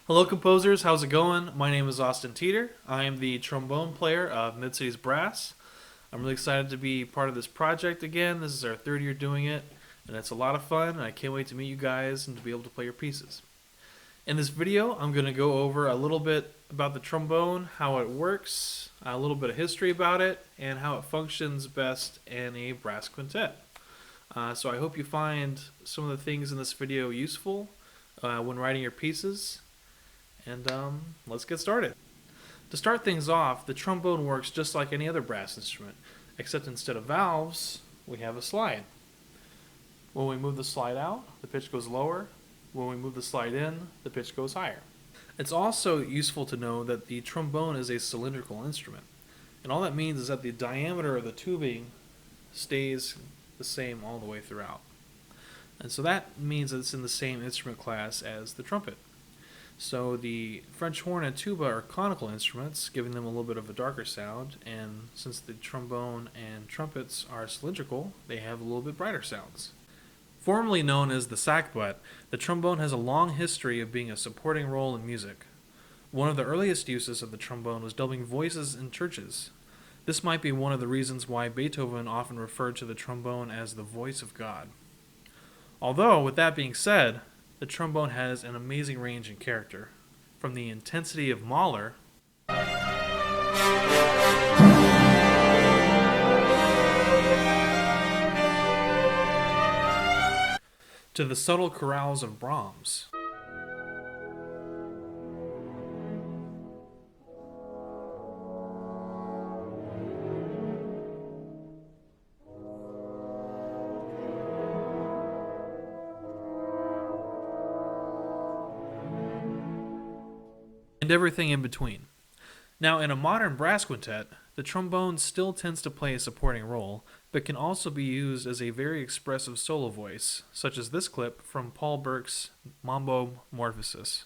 Hello composers, how's it going? My name is Austin Teeter. I am the trombone player of Mid-Cities Brass. I'm really excited to be part of this project again. This is our third year doing it, and it's a lot of fun, and I can't wait to meet you guys and to be able to play your pieces. In this video, I'm going to go over a little bit about the trombone, how it works, a little bit of history about it, and how it functions best in a brass quintet. So I hope you find some of the things in this video useful when writing your pieces. And let's get started. To start things off, the trombone works just like any other brass instrument, except instead of valves, we have a slide. When we move the slide out, the pitch goes lower. When we move the slide in, the pitch goes higher. It's also useful to know that the trombone is a cylindrical instrument. And all that means is that the diameter of the tubing stays the same all the way throughout. And so that means that it's in the same instrument class as the trumpet. So the French horn and tuba are conical instruments, giving them a little bit of a darker sound, and since the trombone and trumpets are cylindrical, they have a little bit brighter sounds. Formerly known as the sackbut, the trombone has a long history of being a supporting role in music. One of the earliest uses of the trombone was dubbing voices in churches. This might be one of the reasons why Beethoven often referred to the trombone as the voice of God. Although, with that being said, the trombone has an amazing range and character, from the intensity of Mahler to the subtle chorales of Brahms. And everything in between. Now, in a modern brass quintet, the trombone still tends to play a supporting role, but can also be used as a very expressive solo voice, such as this clip from Paul Burke's Mambo Morphosis.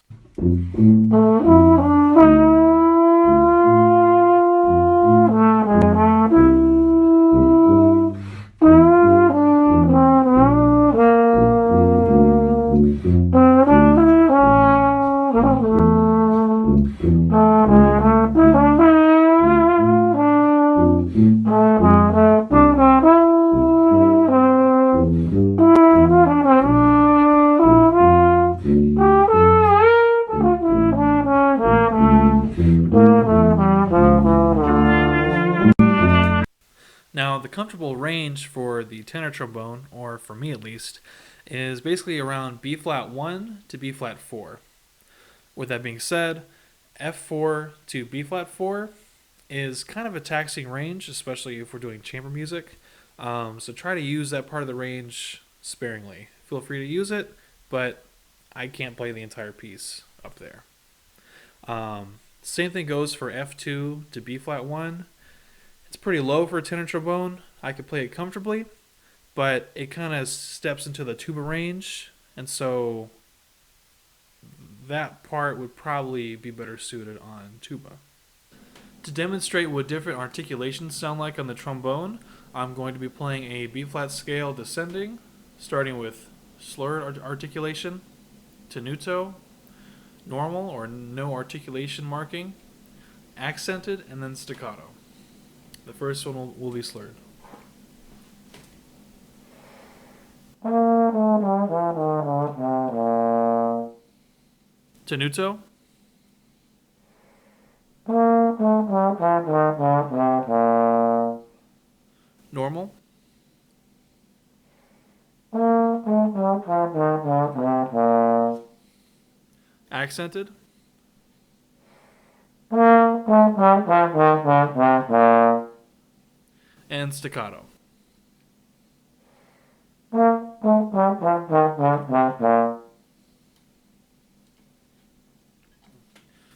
Now, the comfortable range for the tenor trombone, or for me at least, is basically around B flat 1 to B flat 4. With that being said, F4 to B flat 4 is kind of a taxing range, especially if we're doing chamber music. So try to use that part of the range sparingly. Feel free to use it, but I can't play the entire piece up there. Same thing goes for F2 to B flat 1. It's pretty low for a tenor trombone. I could play it comfortably, but it kind of steps into the tuba range, and so that part would probably be better suited on tuba. To demonstrate what different articulations sound like on the trombone, I'm going to be playing a B-flat scale descending, starting with slurred articulation, tenuto, normal or no articulation marking, accented, and then staccato. The first one will be slurred. Tenuto. Normal. Accented. And staccato.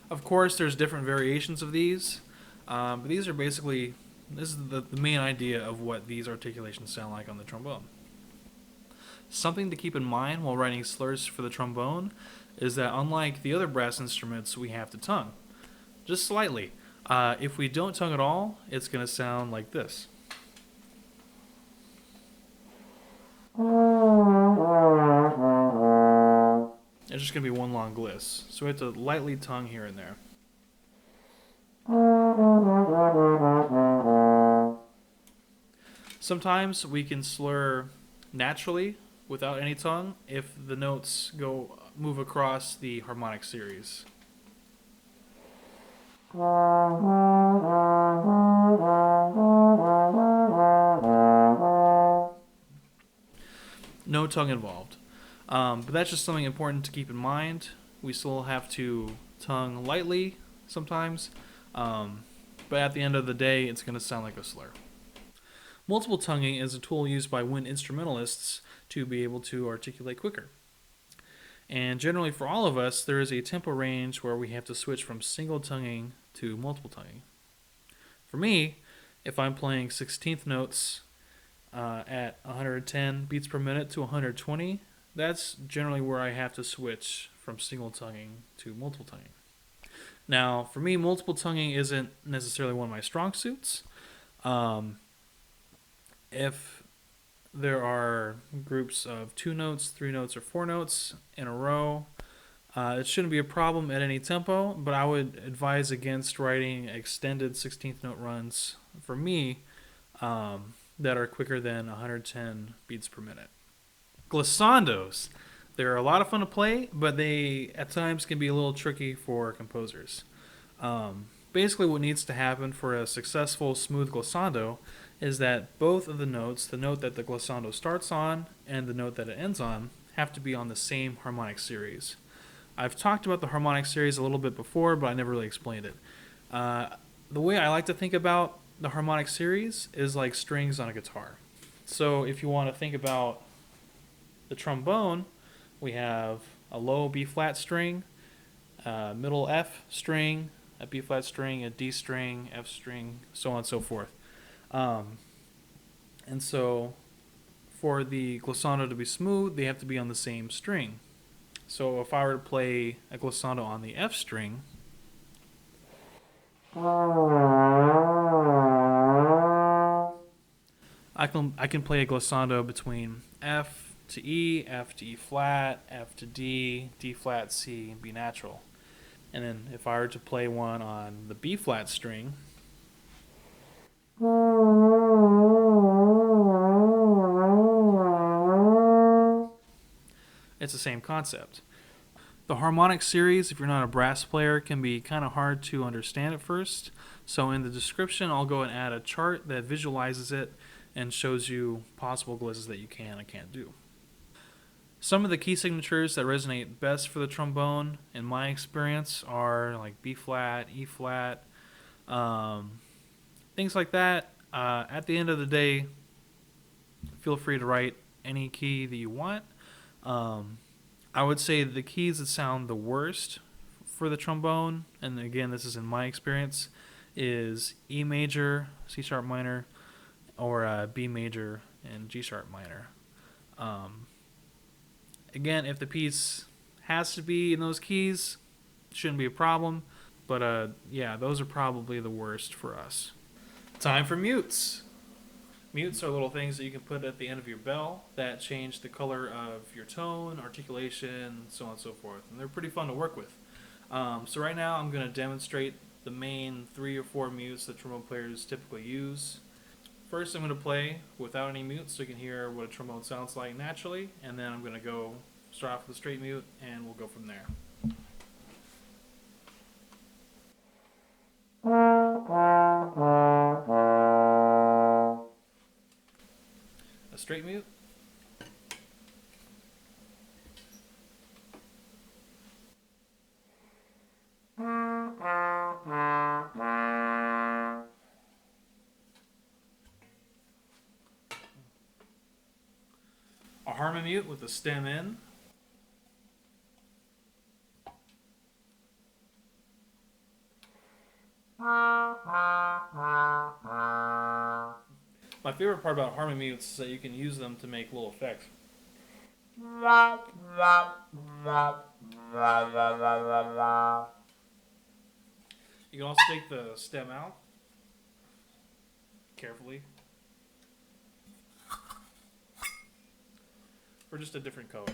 Of course, there's different variations of these, but this is the main idea of what these articulations sound like on the trombone. Something to keep in mind while writing slurs for the trombone is that unlike the other brass instruments, we have to tongue. Just slightly. If we don't tongue at all, it's going to sound like this. It just just going to be one long gliss. So we have to lightly tongue here and there. Sometimes we can slur naturally without any tongue if the notes move across the harmonic series. No tongue involved. But that's just something important to keep in mind. We still have to tongue lightly sometimes, but at the end of the day, it's going to sound like a slur. Multiple tonguing is a tool used by wind instrumentalists to be able to articulate quicker. And generally for all of us, there is a tempo range where we have to switch from single tonguing to multiple tonguing. For me, if I'm playing 16th notes at 110 beats per minute to 120, that's generally where I have to switch from single tonguing to multiple tonguing. Now, for me, multiple tonguing isn't necessarily one of my strong suits. If there are groups of 2 notes, 3 notes, or 4 notes in a row, it shouldn't be a problem at any tempo, but I would advise against writing extended 16th note runs for me that are quicker than 110 beats per minute. Glissandos. They're a lot of fun to play, but they at times can be a little tricky for composers. Basically what needs to happen for a successful smooth glissando is that both of the notes, the note that the glissando starts on and the note that it ends on, have to be on the same harmonic series. I've talked about the harmonic series a little bit before, but I never really explained it. The way I like to think about the harmonic series is like strings on a guitar. So if you want to think about the trombone, we have a low B flat string, middle F string, a B flat string, a D string, F string, so on and so forth. And so for the glissando to be smooth, they have to be on the same string. So if I were to play a glissando on the F string, I can play a glissando between F to E, F to E flat, F to D, D flat, C, and B natural. And then if I were to play one on the B flat string, it's the same concept. The harmonic series, if you're not a brass player, can be kind of hard to understand at first. So in the description, I'll go and add a chart that visualizes it and shows you possible glisses that you can and can't do. Some of the key signatures that resonate best for the trombone, in my experience, are like B flat, E flat, things like that. At the end of the day, feel free to write any key that you want. I would say the keys that sound the worst for the trombone, and again, this is in my experience, is E major, C sharp minor, or B major and G sharp minor. Again, if the piece has to be in those keys, shouldn't be a problem. But yeah, those are probably the worst for us. Time for mutes. Mutes are little things that you can put at the end of your bell that change the color of your tone, articulation, so on and so forth. And they're pretty fun to work with. So right now I'm going to demonstrate the main 3 or 4 mutes that trombone players typically use. First I'm going to play without any mutes so you can hear what a trombone sounds like naturally, and then I'm going to go start off with a straight mute and we'll go from there. A straight mute. A harmony mute with the stem in. My favorite part about harmony mutes is that you can use them to make little effects. You can also take the stem out carefully for just a different color.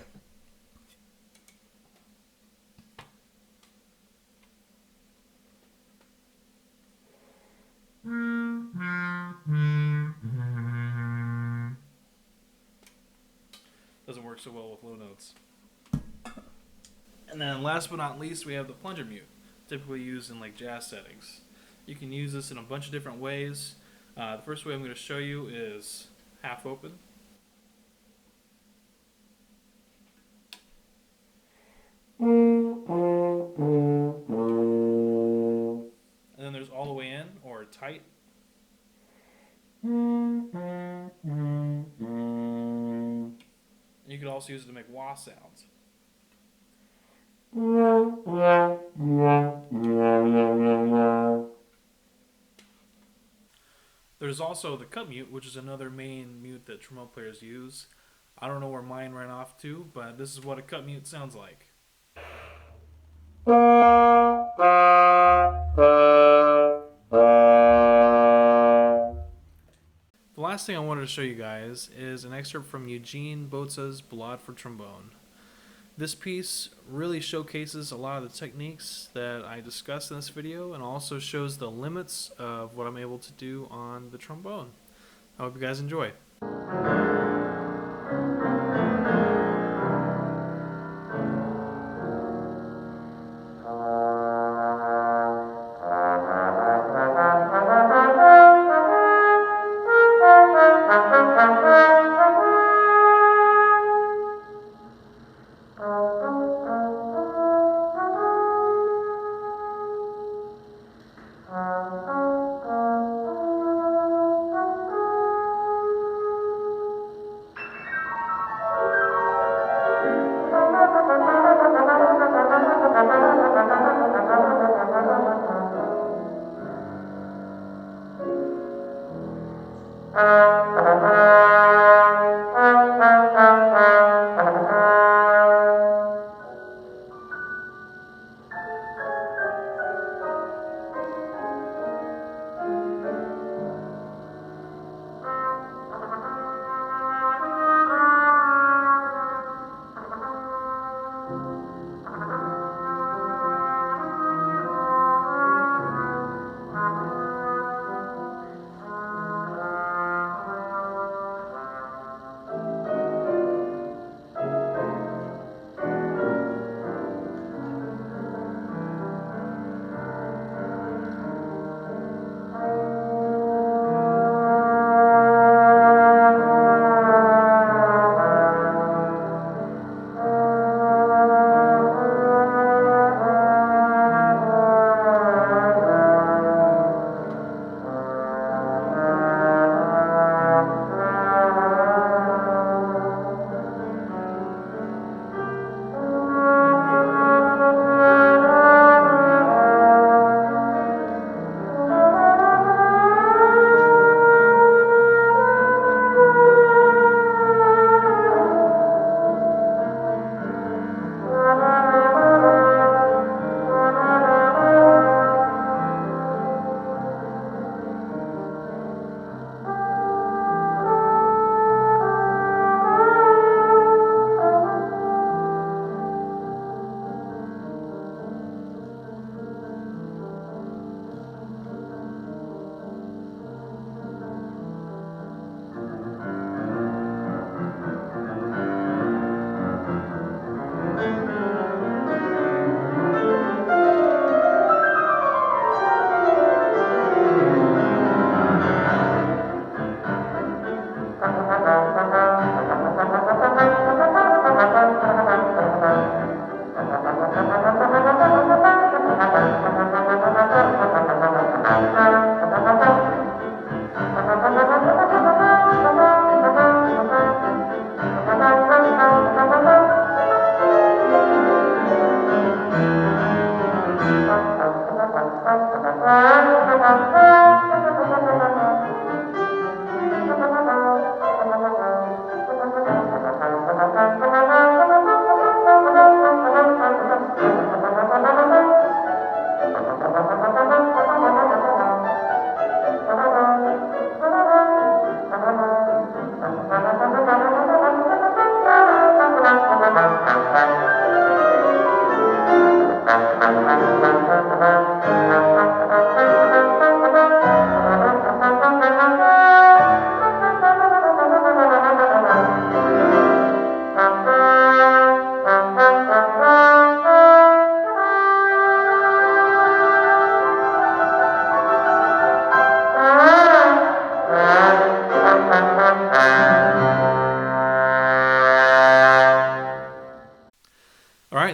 work so well with low notes. And then last but not least, we have the plunger mute, typically used in like jazz settings. You can use this in a bunch of different ways. The first way I'm going to show you is half open. And then there's all the way in, or tight. You could also use it to make wah sounds. There's also the cut mute, which is another main mute that trombone players use. I don't know where mine ran off to, but this is what a cut mute sounds like. The last thing I wanted to show you guys is an excerpt from Eugene Botza's Ballade for Trombone. This piece really showcases a lot of the techniques that I discussed in this video, and also shows the limits of what I'm able to do on the trombone. I hope you guys enjoy.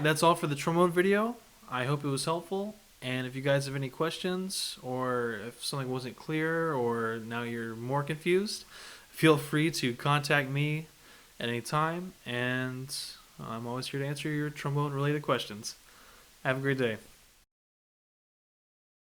right, that's all for the trombone video. I hope it was helpful. And if you guys have any questions, or if something wasn't clear, or now you're more confused, feel free to contact me at any time. And I'm always here to answer your trombone related questions. Have a great day.